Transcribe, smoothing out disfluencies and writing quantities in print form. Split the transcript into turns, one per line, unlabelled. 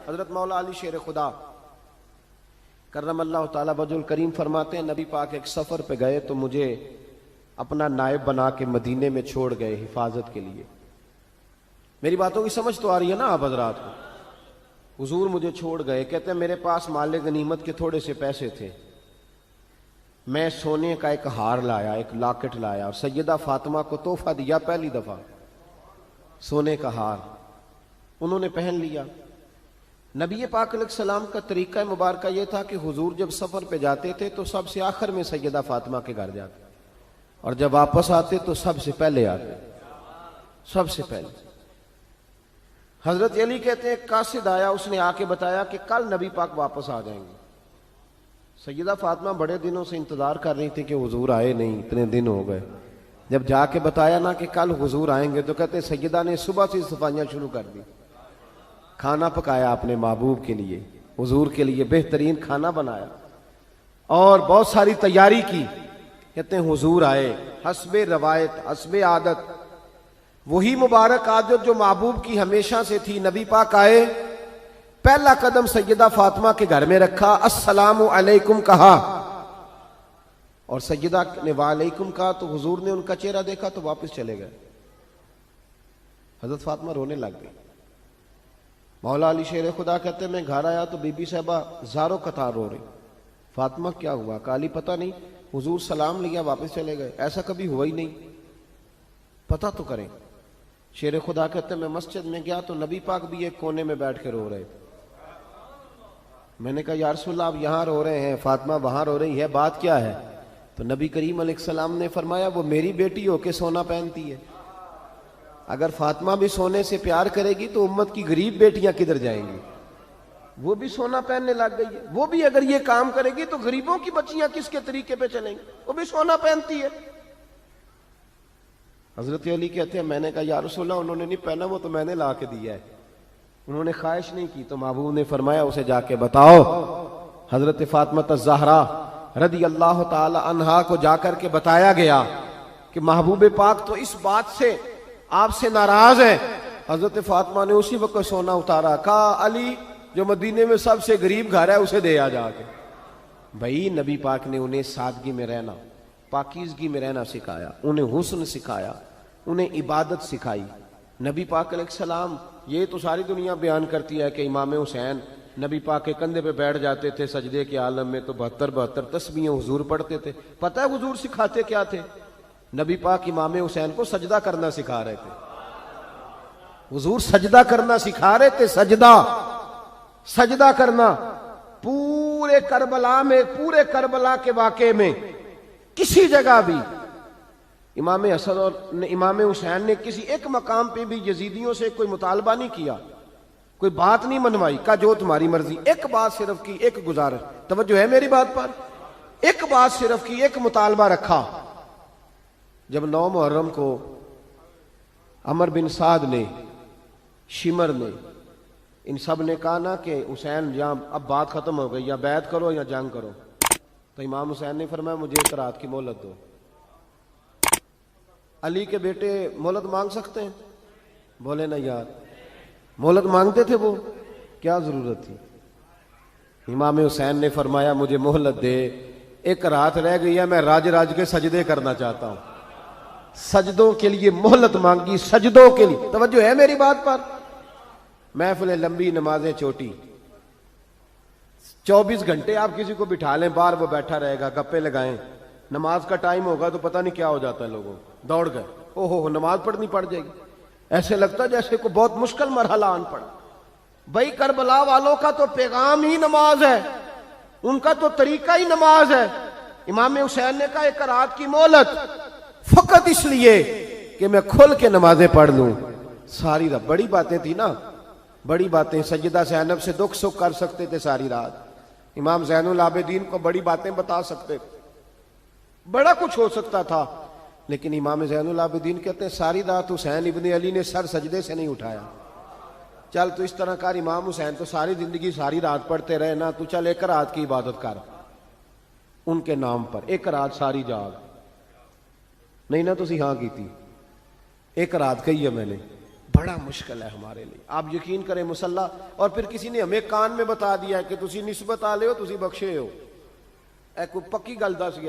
हजरत मौला अली शेर खुदा करमल्लाहु ताला वजहुल करीम फरमाते हैं, नबी पाक एक सफर पे गए तो मुझे अपना नायब बना के मदीने में छोड़ गए हिफाजत के लिए। मेरी बातों की समझ तो आ रही है ना आप हजरात को? हुजूर मुझे छोड़ गए, कहते हैं मेरे पास माले गनीमत के थोड़े से पैसे थे, मैं सोने का एक हार लाया, एक लॉकेट लाया और सैयदा फातिमा को तोहफा दिया। पहली दफा सोने का हार उन्होंने पहन लिया। नबी पाक अलैहिस्सलाम का तरीका मुबारक ये था कि हुजूर जब सफर पे जाते थे तो सबसे आखिर में सैयदा फातिमा के घर जाते और जब वापस आते तो सबसे पहले आते, सबसे पहले। हजरत अली कहते हैं कासिद आया, उसने आके बताया कि कल नबी पाक वापस आ जाएंगे। सैयदा फातिमा बड़े दिनों से इंतजार कर रही थी कि हुजूर आए नहीं, इतने दिन हो गए। जब जाके बताया ना कि कल हुजूर आएंगे तो कहते सैयदा ने सुबह से सफाइयां शुरू कर दी। खाना पकाया अपने महबूब के लिए, हुजूर के लिए बेहतरीन खाना बनाया और बहुत सारी तैयारी की। कहते हैं हुजूर आए, हस्बे रवायत हस्बे आदत, वही मुबारक आदत जो महबूब की हमेशा से थी। नबी पाक आए, पहला कदम सैयदा फातिमा के घर में रखा, अस्सलामु अलैकुम कहा और सैयदा ने वालेकुम कहा तो हुजूर ने उनका चेहरा देखा तो वापस चले गए। हजरत फातिमा रोने लग गई। मौला अली शेर खुदा कहते मैं घर आया तो बीबी साहबा जारो कतार रो रही। फातिमा क्या हुआ? काली पता नहीं, हुजूर सलाम लिया वापस चले गए, ऐसा कभी हुआ ही नहीं, पता तो करें। शेर खुदा कहते मैं मस्जिद में गया तो नबी पाक भी एक कोने में बैठ के रो रहे थे। मैंने कहा या रसूलल्लाह आप यहां रो रहे हैं, फातिमा वहां रो रही है, बात क्या है? तो नबी करीम अलैहिस्सलाम ने फरमाया वो मेरी बेटी होके सोना पहनती है, अगर फातिमा भी सोने से प्यार करेगी तो उम्मत की गरीब बेटियां किधर जाएंगी? वो भी सोना पहनने लग गई है, वो भी अगर ये काम करेगी तो गरीबों की बच्चियां किसके तरीके पे चलेंगी? वो भी सोना पहनती है। हजरत अली कहते हैं मैंने कहा या रसूलल्लाह उन्होंने नहीं पहना, वो तो मैंने ला के दिया है, उन्होंने ख्वाहिश नहीं की। तो महबूब ने फरमाया उसे जाके बताओ। हजरत फातिमा ज़हरा रदी अल्लाह ताला अन्हा को जाकर के बताया गया कि महबूब पाक तो इस बात से आपसे नाराज है। हजरत फातिमा ने उसी वक्त सोना उतारा, कहा अली जो मदीने में सबसे गरीब घर है उसे दे आ जाके। भाई नबी पाक ने उन्हें सादगी में रहना, पाकीज़गी में रहना सिखाया, उन्हें हुस्न सिखाया, उन्हें इबादत सिखाई। नबी पाक अलैहिस्सलाम, ये तो सारी दुनिया बयान करती है कि इमाम हुसैन नबी पाक के कंधे पे बैठ जाते थे सजदे के आलम में तो 72 तस्बीहें हुजूर पढ़ते थे। पता है हुजूर सिखाते क्या थे? नबी पाक इमाम हुसैन को सजदा करना सिखा रहे थे। हुजूर सजदा करना सिखा रहे थे, सजदा सजदा करना। पूरे करबला में, पूरे करबला के वाक़े में किसी जगह भी इमाम हसन और इमाम हुसैन ने किसी एक मकाम पे भी यजीदियों से कोई मुतालबा नहीं किया, कोई बात नहीं मनवाई, का जो तुम्हारी मर्जी। एक बात सिर्फ की, एक गुजारिश, तवज्जो है मेरी बात पर? एक बात सिर्फ की, एक मुतालबा रखा। जब 9 मुहर्रम को अमर बिन साद ने, शिमर ने, इन सब ने कहा ना कि हुसैन या अब बात खत्म हो गई, या बैत करो या जंग करो, तो इमाम हुसैन ने फरमाया मुझे एक रात की मोहलत दो। अली के बेटे मोहलत मांग सकते हैं? बोले ना यार, मोहलत मांगते थे वो, क्या जरूरत थी? इमाम हुसैन ने फरमाया मुझे मोहलत दे, एक रात रह गई है, मैं राज राज के सजदे करना चाहता हूं। सजदों के लिए मोहलत मांगी, सजदों के लिए। तवज्जो है मेरी बात पर? महफिलें लंबी, नमाजें छोटी। 24 घंटे आप किसी को बिठा लें बाहर, वो बैठा रहेगा, गप्पे लगाएं, नमाज का टाइम होगा तो पता नहीं क्या हो जाता है, लोगों दौड़ गए, ओहो नमाज पढ़नी पड़ जाएगी। ऐसे लगता है जैसे को बहुत मुश्किल मरहला आन पड़ा। भाई करबला वालों का तो पैगाम ही नमाज है, उनका तो तरीका ही नमाज है। इमाम हुसैन ने कहा एक रात की मोहलत, फकत इसलिए कि मैं खुल के नमाजें पढ़ लूं। सारी रात बड़ी बातें थी ना, बड़ी बातें। सैयदा ज़ैनब से दुख सुख कर सकते थे सारी रात, इमाम ज़ैनुल आबिदीन को बड़ी बातें बता सकते, बड़ा कुछ हो सकता था। लेकिन इमाम ज़ैनुल आबिदीन कहते हैं सारी रात हुसैन इब्ने अली ने सर सजदे से नहीं उठाया। चल तू इस तरह कर, इमाम हुसैन तो सारी जिंदगी सारी रात पढ़ते रहे ना, तू चल एक रात की इबादत कर उनके नाम पर, एक रात सारी जाग। नहीं ना तुसी हाँ की थी, एक रात कही है मैंने, बड़ा मुश्किल है हमारे लिए। आप यकीन करें मुसल्ला, और फिर किसी ने हमें कान में बता दिया कि तुसी निस्बत आले हो, तुसी बख्शे हो। कोई पक्की गल दस गया।